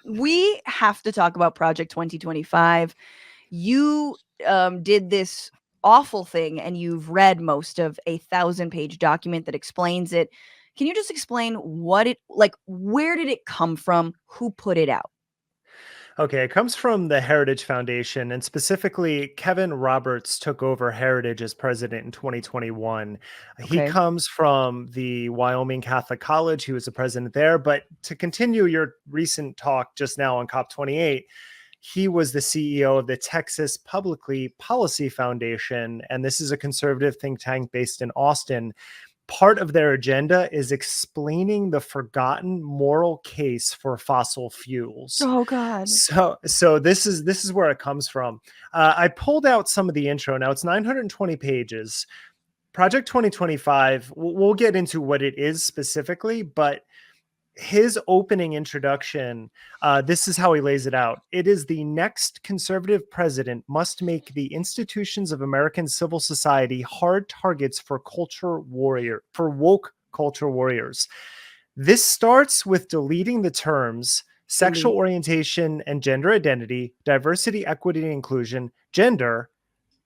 we have to talk about Project 2025. You did this awful thing and you've read most of a 1,000-page document that explains it. Can you just explain what it, like, where did it come from? Who put it out? Okay, it comes from the Heritage Foundation, and specifically, Kevin Roberts took over Heritage as president in 2021. He Okay. comes from the Wyoming Catholic College. He was the president there. But to continue your recent talk just now on COP28, he was the CEO of the Texas Publicly Policy Foundation, and this is a conservative think tank based in Austin. Part of their agenda is explaining the forgotten moral case for fossil fuels. Oh God. So this is where it comes from. I pulled out some of the intro. Now it's 920 pages. Project 2025. We'll get into what it is specifically, but his opening introduction, this is how he lays it out. It is the next conservative president must make the institutions of American civil society hard targets for woke culture warriors. This starts with deleting the terms sexual orientation and gender identity, diversity, equity, and inclusion, gender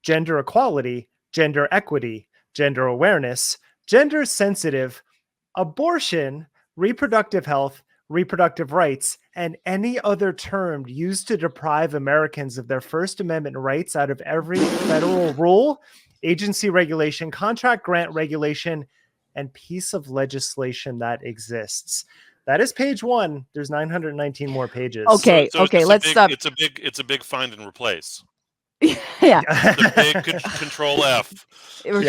equality, gender equity, gender awareness, gender sensitive, abortion, reproductive health, reproductive rights, and any other term used to deprive Americans of their First Amendment rights out of every federal rule, agency regulation, contract grant regulation, and piece of legislation that exists. That is page 1. There's 919 more pages. Okay, So okay, let's stop. It's a big find and replace. Yeah. The big control F.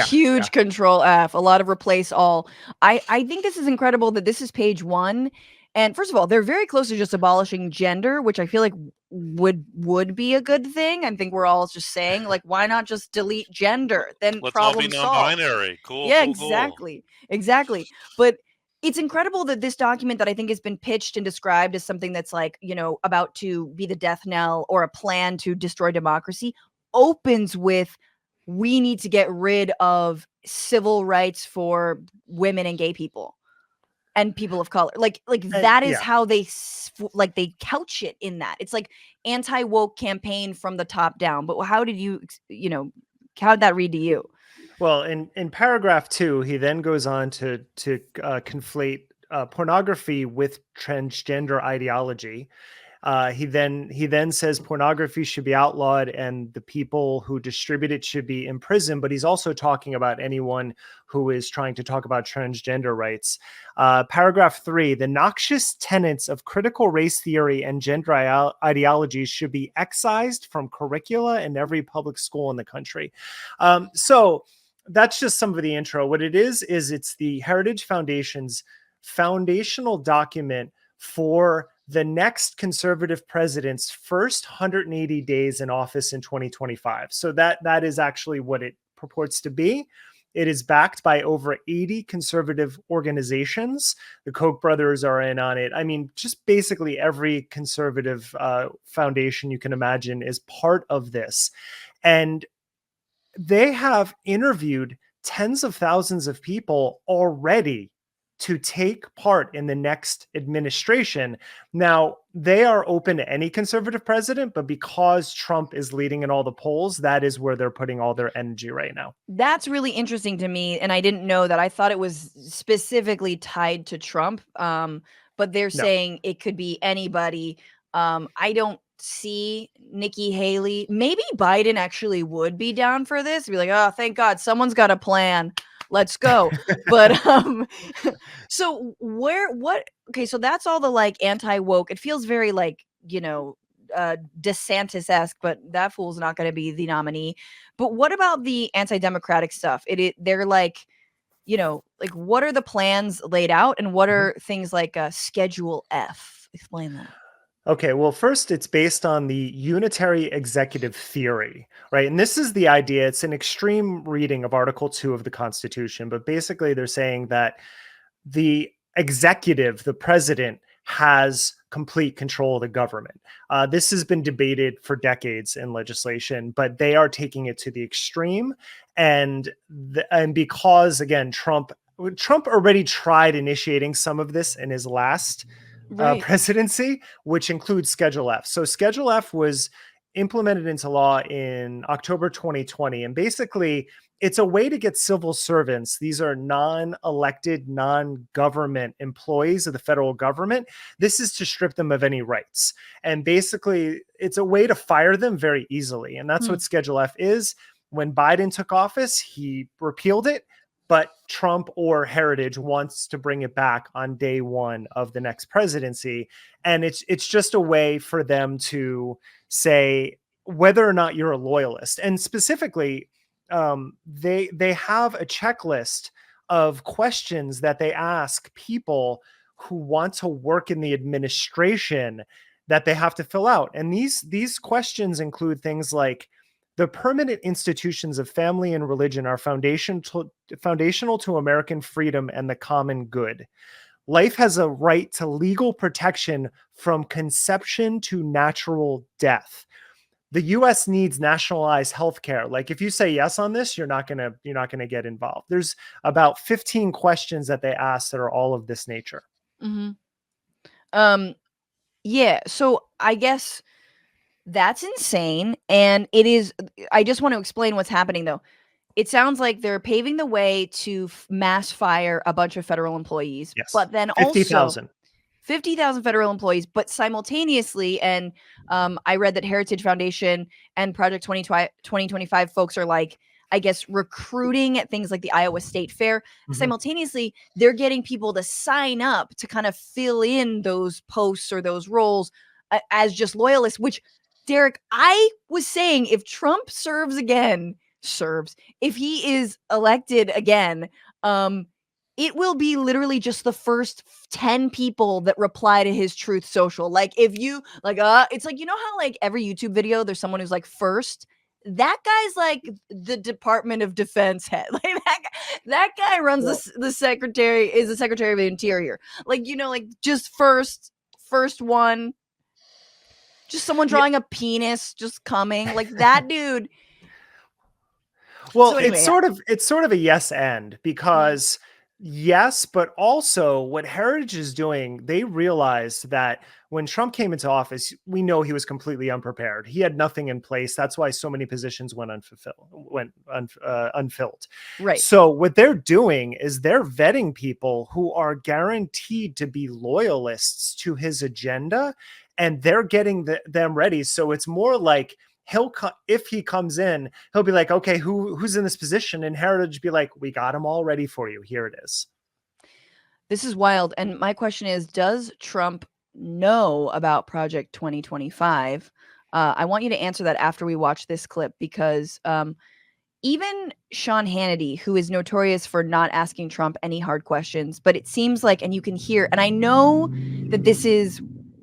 Huge control F, a lot of replace all. I think this is incredible that this is page 1. And first of all, they're very close to just abolishing gender, which I feel like would be a good thing. I think we're all just saying, like, why not just delete gender? Then Let's problem all be solved. non-binary. Cool. Yeah, cool, exactly. Exactly. But it's incredible that this document that I think has been pitched and described as something that's like, about to be the death knell or a plan to destroy democracy opens with, we need to get rid of civil rights for women and gay people and people of color. Like that is how they they couch it in that. It's like anti-woke campaign from the top down. But how did how did that read to you? Well, in paragraph 2, he then goes on to conflate pornography with transgender ideology. He then says pornography should be outlawed and the people who distribute it should be imprisoned. But he's also talking about anyone who is trying to talk about transgender rights. Paragraph 3, the noxious tenets of critical race theory and gender ideologies should be excised from curricula in every public school in the country. So that's just some of the intro. What it is it's the Heritage Foundation's foundational document for the next conservative president's first 180 days in office in 2025. So that is actually what it purports to be. It is backed by over 80 conservative organizations. The Koch brothers are in on it. I mean, just basically every conservative foundation you can imagine is part of this. And they have interviewed tens of thousands of people already to take part in the next administration. Now, they are open to any conservative president, but because Trump is leading in all the polls, that is where they're putting all their energy right now. That's really interesting to me, and I didn't know that. I thought it was specifically tied to Trump, but they're saying it could be anybody. I don't see Nikki Haley. Maybe Biden actually would be down for this. Be like, oh, thank God, someone's got a plan. Let's go. But so okay, so that's all the like anti-woke. It feels very like, DeSantis-esque, but that fool's not going to be the nominee. But what about the anti-democratic stuff? They're like, what are the plans laid out and what are things like Schedule F? Explain that. Okay, well, first, it's based on the unitary executive theory, right? And this is the idea. It's an extreme reading of Article 2 of the Constitution, but basically they're saying that the executive, the president, has complete control of the government. This has been debated for decades in legislation, but they are taking it to the extreme. And because, again, Trump already tried initiating some of this in his last Right. presidency, which includes Schedule F. So Schedule F was implemented into law in October 2020. And basically, it's a way to get civil servants. These are non-elected, non-government employees of the federal government. This is to strip them of any rights. And basically, it's a way to fire them very easily. And that's what Schedule F is. When Biden took office, he repealed it, but Trump or Heritage wants to bring it back on day one of the next presidency. And it's just a way for them to say whether or not you're a loyalist. And specifically, they have a checklist of questions that they ask people who want to work in the administration that they have to fill out. And these questions include things like, the permanent institutions of family and religion are foundational to American freedom and the common good. Life has a right to legal protection from conception to natural death. The U.S. needs nationalized health care. Like, if you say yes on this, you're not gonna get involved. There's about 15 questions that they ask that are all of this nature. Yeah. So I guess that's insane. And it is, I just want to explain what's happening though. It sounds like they're paving the way to mass fire a bunch of federal employees, Yes. but then 50,000. 50,000 federal employees, but simultaneously, and I read that Heritage Foundation and Project 2025 folks are like, I guess, recruiting at things like the Iowa State Fair. Simultaneously, they're getting people to sign up to kind of fill in those posts or those roles as just loyalists, which, Derek, I was saying if Trump if he is elected again, it will be literally just the first 10 people that reply to his Truth Social. Like, if you like, it's like, you know how like every YouTube video, there's someone who's like first. That guy's like the Department of Defense head. Like that guy runs the Secretary of the Interior. Like, you know, like just first one. Just someone drawing a penis, just coming like that dude. Well, So anyway, it's sort of a yes and, because yes, but also what Heritage is doing, they realized that when Trump came into office, we know he was completely unprepared. He had nothing in place. That's why so many positions went unfilled. Right. So what they're doing is they're vetting people who are guaranteed to be loyalists to his agenda, and they're getting them ready. So it's more like, if he comes in, he'll be like, okay, who's in this position? And Heritage be like, we got him all ready for you. Here it is. This is wild. And my question is, does Trump know about Project 2025? I want you to answer that after we watch this clip, because even Sean Hannity, who is notorious for not asking Trump any hard questions, but it seems like, and you can hear, and I know that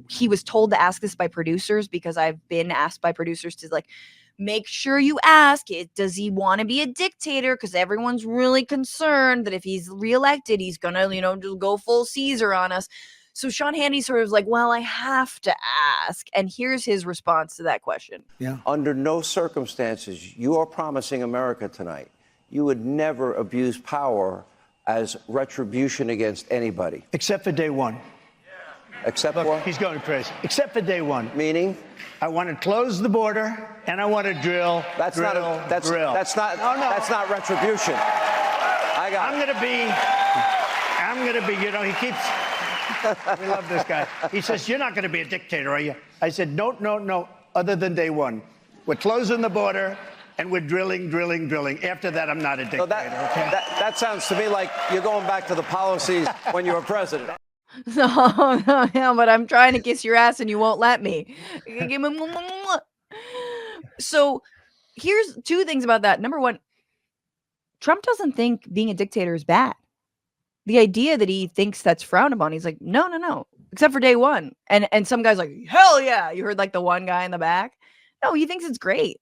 he was told to ask this by producers, because I've been asked by producers to like, make sure you ask it. Does he want to be a dictator? Because everyone's really concerned that if he's reelected, he's going to, just go full Caesar on us. So Sean Hannity sort of like, well, I have to ask. And here's his response to that question. Yeah. Under no circumstances, you are promising America tonight, you would never abuse power as retribution against anybody. Except for day one. Except Look, what? he's going crazy. Except for day one. Meaning? I want to close the border, and I want to drill. That's not retribution. I'm going to be, he keeps, we love this guy. He says, you're not going to be a dictator, are you? I said, no, other than day one. We're closing the border, and we're drilling. After that, I'm not a dictator, okay? That sounds to me like you're going back to the policies when you were president. No, but I'm trying to kiss your ass and you won't let me. So here's two things about that. Number one, Trump doesn't think being a dictator is bad. The idea that he thinks that's frowned upon, he's like, no, except for day one. And some guy's like, hell yeah. You heard like the one guy in the back. No, he thinks it's great.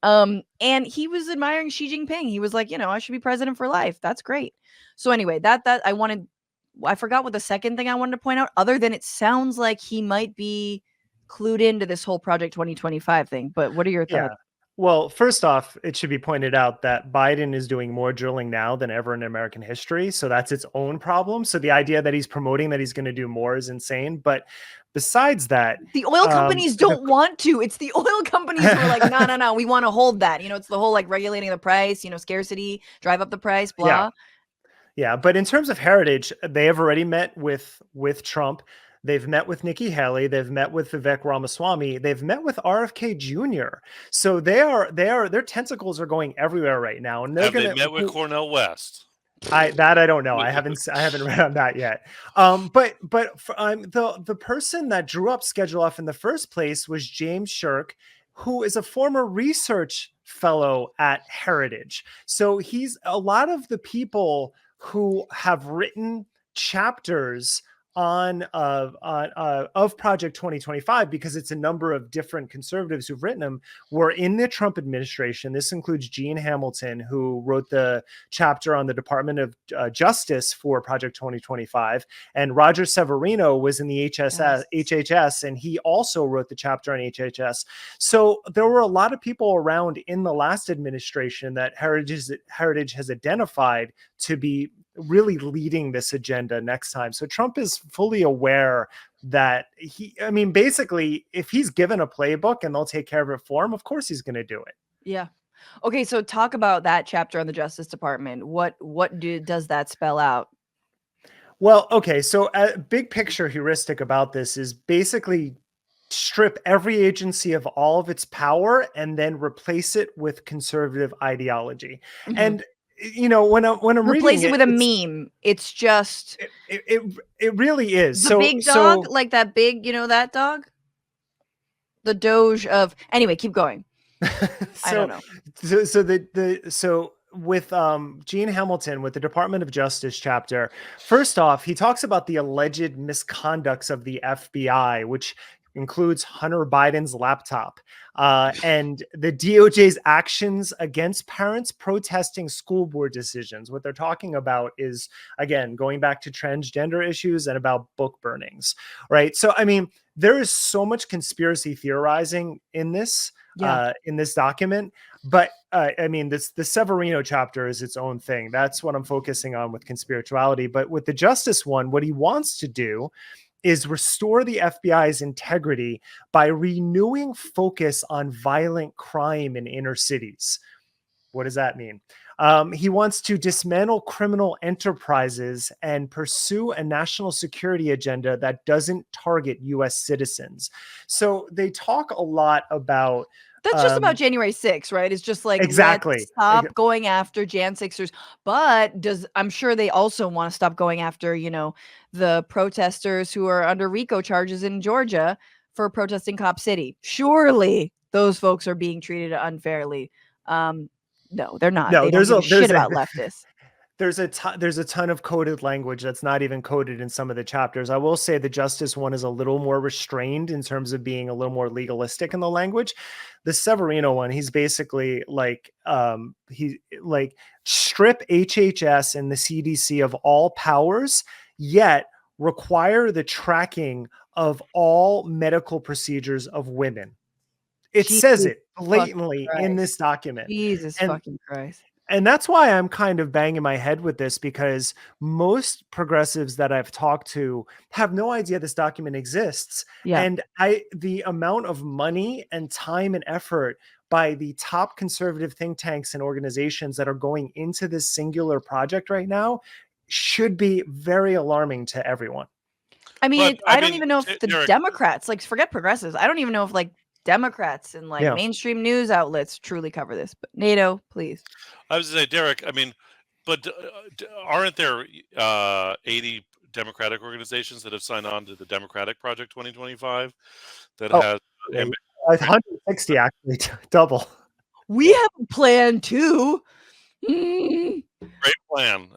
And he was admiring Xi Jinping. He was like, I should be president for life. That's great. So anyway, that I forgot what the second thing I wanted to point out, other than it sounds like he might be clued into this whole Project 2025 thing. But what are your thoughts? Well, first off, it should be pointed out that Biden is doing more drilling now than ever in American history. So that's its own problem. So the idea that he's promoting that he's going to do more is insane. But besides that, The oil companies don't want to. It's the oil companies who are like, no, we want to hold that. It's the whole like regulating the price, scarcity, drive up the price, blah. Yeah. But in terms of heritage, they have already met with Trump. They've met with Nikki Haley. They've met with Vivek Ramaswamy. They've met with RFK Jr. So their tentacles are going everywhere right now. And Have they met with Cornel West? I don't know. I haven't read on that yet. But the person that drew up Schedule F in the first place was James Shirk, who is a former research fellow at Heritage. So he's a lot of the people who have written chapters of Project 2025, because it's a number of different conservatives who've written them, were in the Trump administration. This includes Gene Hamilton, who wrote the chapter on the Department of Justice for Project 2025, and Roger Severino was in the HHS, and he also wrote the chapter on HHS. So there were a lot of people around in the last administration that Heritage has identified to be really leading this agenda next time. So Trump is fully aware that basically, if he's given a playbook and they'll take care of it for him, of course he's going to do it. Yeah. Okay. So talk about that chapter on the Justice Department. What does that spell out? Well, okay. So a big picture heuristic about this is basically strip every agency of all of its power and then replace it with conservative ideology. Mm-hmm. And when I'm replace reading it with a meme, it's just it really is. The big dog, like that big, that dog, the Doge of. Anyway, keep going. I don't know. So with Gene Hamilton with the Department of Justice chapter, first off, he talks about the alleged misconducts of the FBI, which includes Hunter Biden's laptop, and the DOJ's actions against parents protesting school board decisions. What they're talking about is, again, going back to transgender issues and about book burnings, right? So, there is so much conspiracy theorizing in this, in this document. But the Severino chapter is its own thing. That's what I'm focusing on with conspirituality. But with the justice one, what he wants to do is restore the FBI's integrity by renewing focus on violent crime in inner cities. What does that mean? He wants to dismantle criminal enterprises and pursue a national security agenda that doesn't target U.S. citizens. So they talk a lot about... That's just about January 6th, right? It's just like, exactly. Let's stop going after Jan 6ers. But I'm sure they also want to stop going after, the protesters who are under RICO charges in Georgia for protesting Cop City. Surely those folks are being treated unfairly. No, they're not. No, they don't give a shit about leftists. There's a ton of coded language that's not even coded in some of the chapters. I will say the justice one is a little more restrained in terms of being a little more legalistic in the language. The Severino one, he's basically strip HHS and the CDC of all powers, yet require the tracking of all medical procedures of women. It says it blatantly in this document. Jesus fucking Christ. And that's why I'm kind of banging my head with this, because most progressives that I've talked to have no idea this document exists. Yeah. And the amount of money and time and effort by the top conservative think tanks and organizations that are going into this singular project right now should be very alarming to everyone. I don't even know if the Democrats, forget progressives, I don't even know if Democrats and mainstream news outlets truly cover this. But NATO, please. I was going to say, Derek, but aren't there 80 Democratic organizations that have signed on to the Democratic Project 2025 that has 160 actually, double. We have a plan too. Great plan.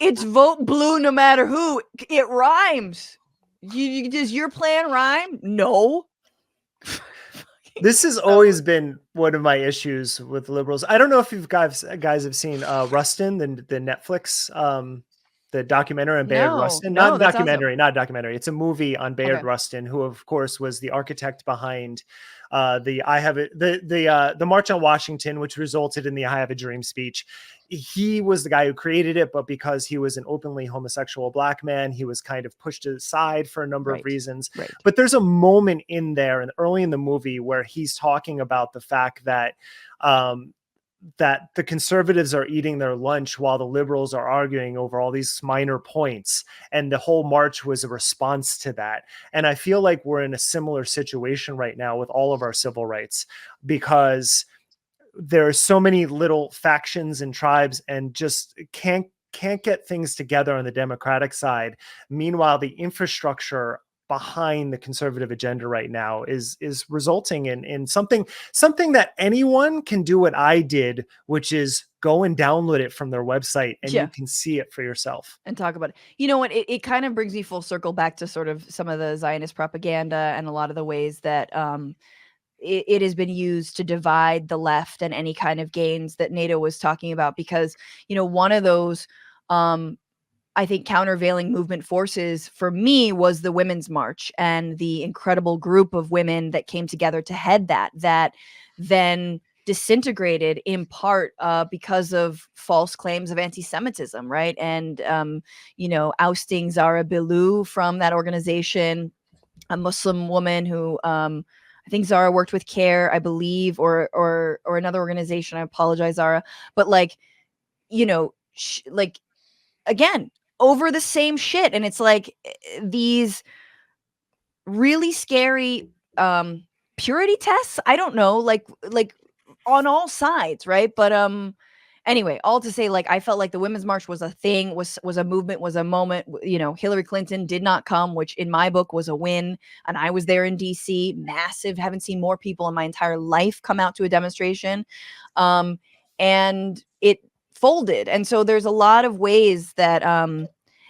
It's vote blue no matter who. It rhymes. Does your plan rhyme? No. This has always been one of my issues with liberals. I don't know if you guys have seen Rustin, the Netflix the documentary on Bayard No, Rustin? no, Not that's awesome. documentary, not documentary. It's a movie on Bayard Okay. Rustin, who of course was the architect behind the March on Washington, which resulted in the I Have a Dream speech. He was the guy who created it, but because he was an openly homosexual Black man, he was kind of pushed aside for a number of reasons. Right. But there's a moment in there and early in the movie where he's talking about the fact that that the conservatives are eating their lunch while the liberals are arguing over all these minor points. And the whole march was a response to that. And I feel like we're in a similar situation right now with all of our civil rights, because there are so many little factions and tribes and just can't get things together on the Democratic side. Meanwhile, the infrastructure behind the conservative agenda right now is resulting in something that anyone can do what I did, which is go and download it from their website and you can see it for yourself and talk about it. You know what? It kind of brings me full circle back to sort of some of the Zionist propaganda and a lot of the ways that it has been used to divide the left and any kind of gains that NATO was talking about, because, you know, one of those I think countervailing movement forces for me was the Women's March and the incredible group of women that came together to head that then disintegrated in part because of false claims of anti-Semitism, right? And, you know, ousting Zara Bilou from that organization, a Muslim woman who I think Zara worked with CARE, I believe, or another organization. I apologize, Zara. But like, you know, like, again, over the same shit. And it's like these really scary purity tests. I don't know, like on all sides, right? But anyway, all to say, like, I felt like the Women's March was a thing, was a movement, was a moment. You know, Hillary Clinton did not come, which in my book was a win. And I was there in DC, massive. Haven't seen more people in my entire life come out to a demonstration. And it folded. And so there's a lot of ways that and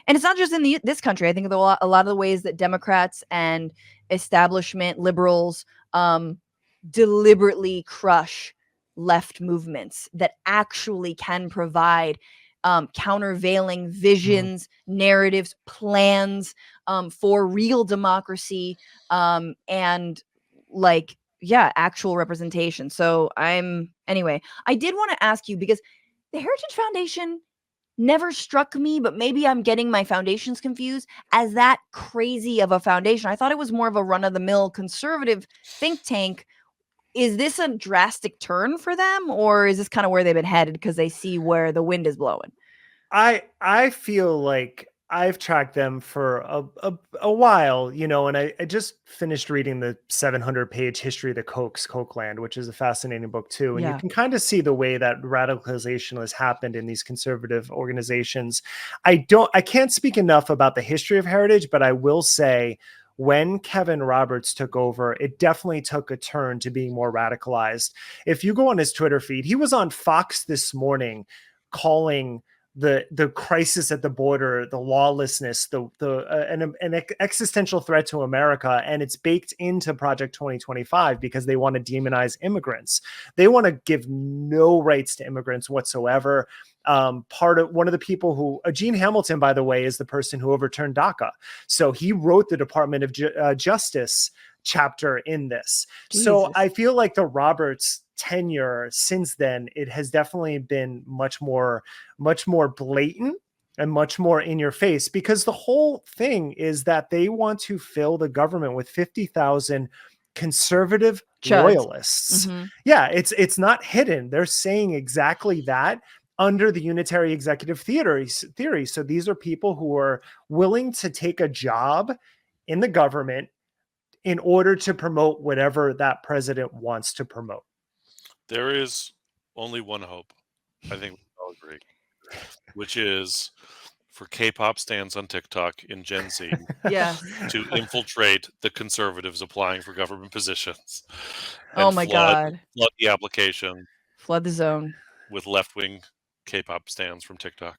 it's not just in this country. I think a lot of the ways that Democrats and establishment liberals deliberately crush left movements that actually can provide countervailing visions, narratives, plans for real democracy and like, yeah, actual representation. So anyway, I did want to ask you, because the Heritage Foundation never struck me, but maybe I'm getting my foundations confused, as that crazy of a foundation. I thought it was more of a run-of-the-mill conservative think tank. Is this a drastic turn for them, or is this kind of where they've been headed because they see where the wind is blowing? I feel like I've tracked them for a while, you know, and I just finished reading the 700-page history of the Kochland, which is a fascinating book too. And you can kind of see the way that radicalization has happened in these conservative organizations. I can't speak enough about the history of Heritage, but I will say when Kevin Roberts took over, it definitely took a turn to being more radicalized. If you go on his Twitter feed, he was on Fox this morning calling the crisis at the border, the lawlessness, an existential threat to America, and it's baked into Project 2025 because they want to demonize immigrants. They want to give no rights to immigrants whatsoever. One of the people who, Gene Hamilton, by the way, is the person who overturned DACA. So he wrote the Department of Justice chapter in this. Jesus. So I feel like the Roberts tenure since then, it has definitely been much more blatant and much more in your face, because the whole thing is that they want to fill the government with 50,000 conservative loyalists. Mm-hmm. Yeah, it's not hidden. They're saying exactly that under the unitary executive theory. So these are people who are willing to take a job in the government in order to promote whatever that president wants to promote. There is only one hope, I think we all agree, which is for K-pop stans on TikTok in Gen Z to infiltrate the conservatives applying for government positions. Oh my God. Flood the application. Flood the zone. With left-wing K-pop stans from TikTok.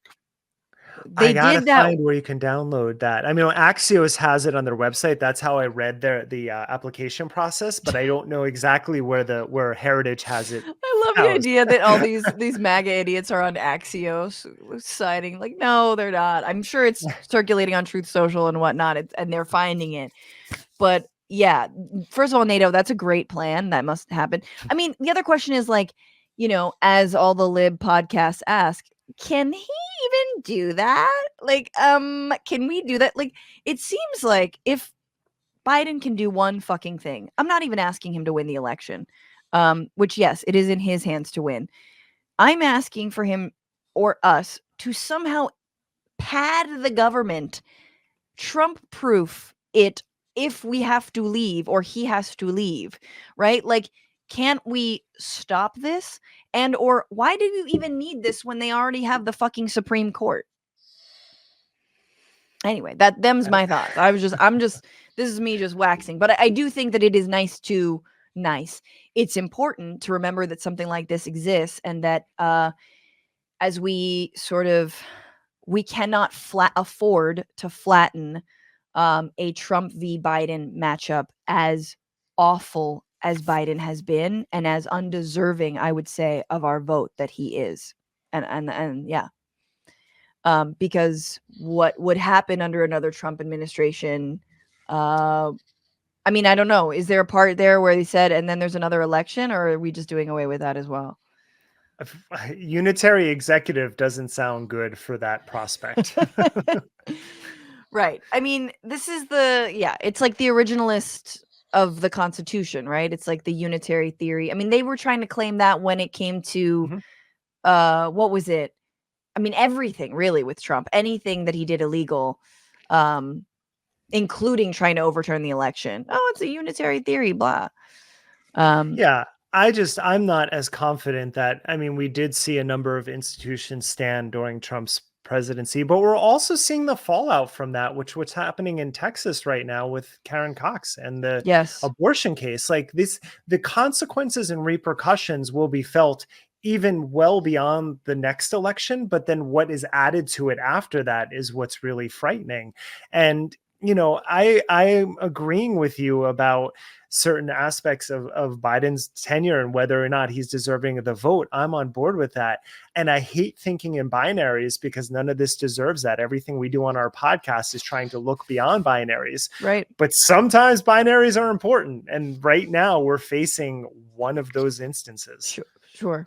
They I gotta did that. find where you can download that. I mean, Axios has it on their website. That's how I read the application process, but I don't know exactly where Heritage has it I love the housed. idea that all these MAGA idiots are on Axios citing, like, no, they're not. I'm sure it's circulating on Truth Social and whatnot, and they're finding it. But yeah, first of all, NATO, that's a great plan. That must happen. I mean, the other question is like, as all the lib podcasts ask, can he even do that? Like, can we do that? Like, it seems like if Biden can do one fucking thing, I'm not even asking him to win the election, which, yes, it is in his hands to win. I'm asking for him or us to somehow pad the government, Trump-proof it if we have to leave or he has to leave, right? Like, can't we stop this? And or why do you even need this when they already have the fucking Supreme Court? Anyway, them's my thoughts. This is me just waxing, but I do think that it is nice. It's important to remember that something like this exists, and that as we cannot afford to flatten a Trump v. Biden matchup, as awful as Biden has been and as undeserving, I would say, of our vote that he is. And yeah. Because what would happen under another Trump administration, I mean, I don't know. Is there a part there where they said, and then there's another election, or are we just doing away with that as well? Unitary executive doesn't sound good for that prospect. Right. I mean, this is it's like the originalist of the Constitution, right? It's like the unitary theory. I mean, they were trying to claim that when it came to, what was it? I mean, everything really with Trump, anything that he did illegal, including trying to overturn the election. Oh, it's a unitary theory, blah. Yeah, I'm not as confident that, I mean, we did see a number of institutions stand during Trump's presidency, but we're also seeing the fallout from that, what's happening in Texas right now with Karen Cox and the Yes. abortion case. Like the consequences and repercussions will be felt even well beyond the next election, but then what is added to it after that is what's really frightening. And I'm agreeing with you about certain aspects of Biden's tenure and whether or not he's deserving of the vote. I'm on board with that. And I hate thinking in binaries because none of this deserves that. Everything we do on our podcast is trying to look beyond binaries. Right. But sometimes binaries are important. And right now we're facing one of those instances. Sure.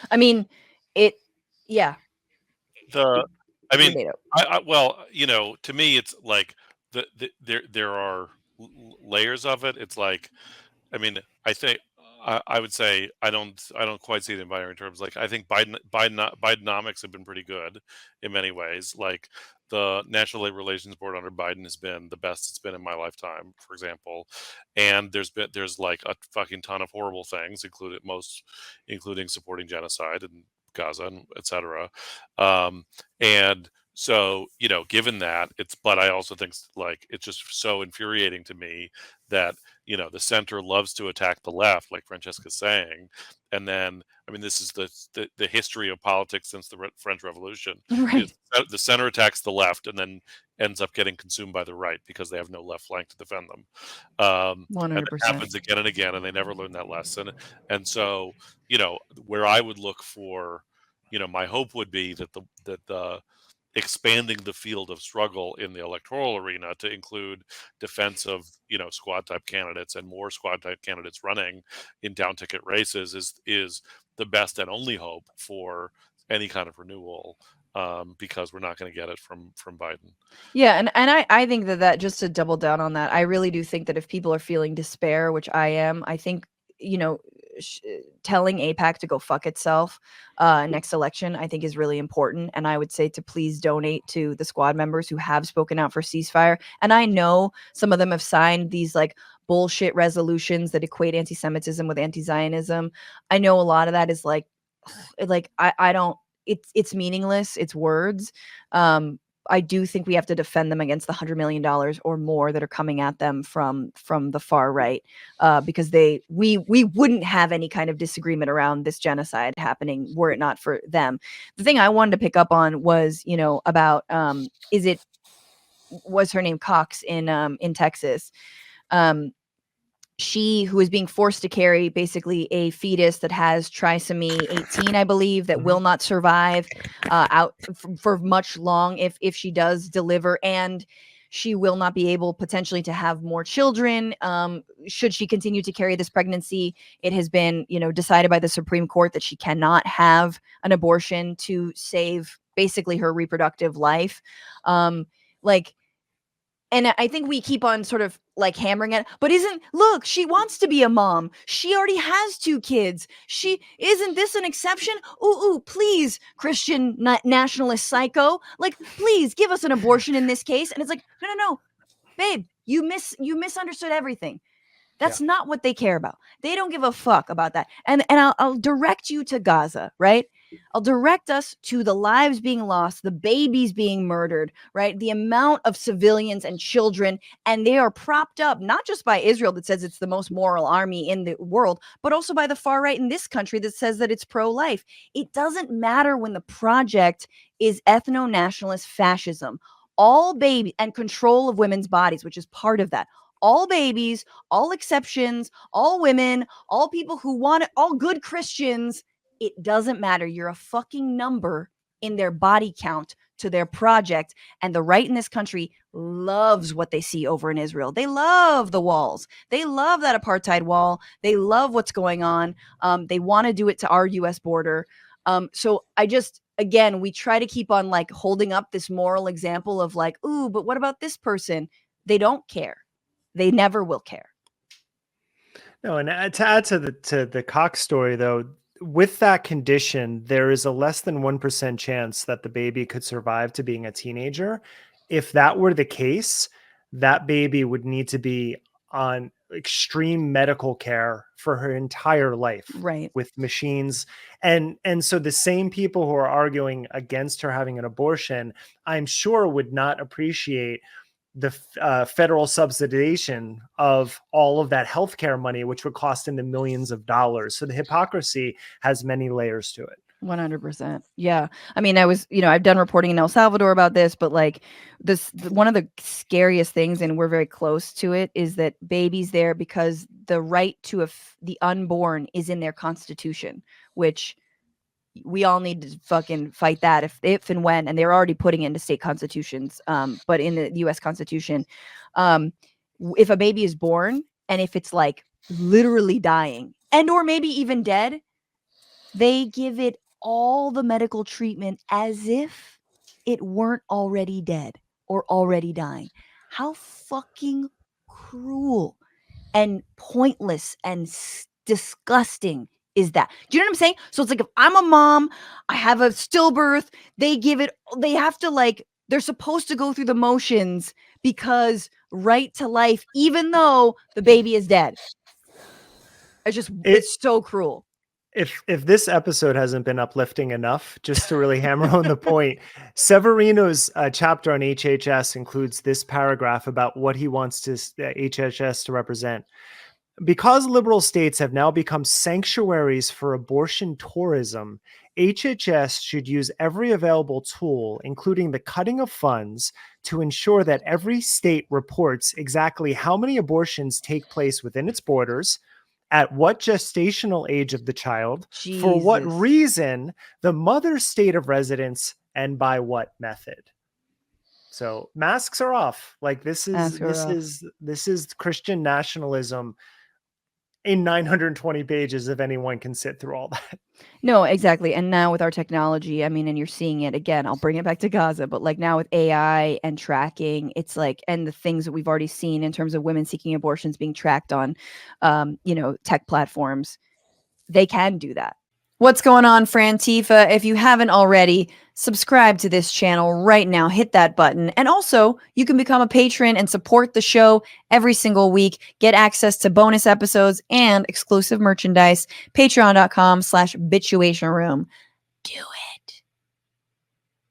I mean, yeah. Well, to me, it's like there are layers of it. It's like, I mean, I think I would say I don't quite see it in binary terms. Like, I think Bidenomics have been pretty good in many ways. Like, the National Labor Relations Board under Biden has been the best it's been in my lifetime, for example. And there's like a fucking ton of horrible things, including supporting genocide and Gaza and etc. And so, given that, but I also think, like, it's just so infuriating to me that, the center loves to attack the left, like Francesca's saying. And then, I mean, this is the history of politics since the French Revolution. Right. The center attacks the left and then ends up getting consumed by the right because they have no left flank to defend them. 100%. And it happens again and again, and they never learn that lesson. And so, where I would look for, my hope would be that the expanding the field of struggle in the electoral arena to include defense of, squad type candidates and more squad type candidates running in down ticket races is the best and only hope for any kind of renewal, because we're not going to get it from Biden. Yeah, and I think that just to double down on that, I really do think that if people are feeling despair, which I am, I think, telling AIPAC to go fuck itself next election, I think, is really important. And I would say to please donate to the squad members who have spoken out for ceasefire. And I know some of them have signed these like bullshit resolutions that equate anti-Semitism with anti-Zionism. I know a lot of that is like I don't, it's meaningless. It's words. I do think we have to defend them against the $100 million or more that are coming at them from the far right, because we wouldn't have any kind of disagreement around this genocide happening were it not for them. The thing I wanted to pick up on was, about was her name Cox in Texas. She who is being forced to carry basically a fetus that has trisomy 18, I believe, that will not survive out for much long if she does deliver, and she will not be able potentially to have more children should she continue to carry this pregnancy. It has been, decided by the Supreme Court that she cannot have an abortion to save basically her reproductive life. And I think we keep on sort of like hammering it, but look, she wants to be a mom. She already has 2 kids. Isn't this an exception? Ooh, please, Christian nationalist psycho. Like, please give us an abortion in this case. And it's like, no, babe, you misunderstood everything. That's not what they care about. They don't give a fuck about that. And I'll direct you to Gaza, right? I'll direct us to the lives being lost, the babies being murdered, right? The amount of civilians and children, and they are propped up not just by Israel that says it's the most moral army in the world, but also by the far right in this country that says that it's pro-life. It doesn't matter when the project is ethno-nationalist fascism. All baby and control of women's bodies, which is part of that. All babies, all exceptions, all women, all people who want it, all good Christians. It doesn't matter. You're a fucking number in their body count to their project. And the right in this country loves what they see over in Israel. They love the walls. They love that apartheid wall. They love what's going on. They want to do it to our U.S. border. So again, we try to keep on like holding up this moral example of like, ooh, but what about this person? They don't care. They never will care. No, and to add to the Cox story, though, with that condition, there is a less than 1% chance that the baby could survive to being a teenager. If that were the case, that baby would need to be on extreme medical care for her entire life, right? With machines. And so the same people who are arguing against her having an abortion, I'm sure would not appreciate the federal subsidization of all of that healthcare money, which would cost in the millions of dollars. So the hypocrisy has many layers to it. 100%. Yeah. I mean, I've done reporting in El Salvador about this, but like one of the scariest things, and we're very close to it, is that babies there, because the right to the unborn is in their constitution, which we all need to fucking fight that if and when, and they're already putting it into state constitutions. But in the US Constitution, if a baby is born and if it's like literally dying and or maybe even dead, they give it all the medical treatment as if it weren't already dead or already dying. How fucking cruel and pointless and disgusting is that? Do you know what I'm saying? So it's like, if I'm a mom, I have a stillbirth, they're supposed to go through the motions because right to life, even though the baby is dead. It's so cruel. If this episode hasn't been uplifting enough, just to really hammer home the point, Severino's chapter on HHS includes this paragraph about what he wants HHS to represent. Because liberal states have now become sanctuaries for abortion tourism, HHS should use every available tool, including the cutting of funds, to ensure that every state reports exactly how many abortions take place within its borders, at what gestational age of the child, for what reason, the mother's state of residence, and by what method. So masks are off. Like this is Christian nationalism in 920 pages, if anyone can sit through all that. No, exactly. And now with our technology, I mean, and you're seeing it again, I'll bring it back to Gaza, but like now with AI and tracking, it's like, and the things that we've already seen in terms of women seeking abortions being tracked on, tech platforms, they can do that. What's going on, Frantifa? If you haven't already, subscribe to this channel right now. Hit that button. And also, you can become a patron and support the show every single week. Get access to bonus episodes and exclusive merchandise. Patreon.com/Bitchuation Room. Do it.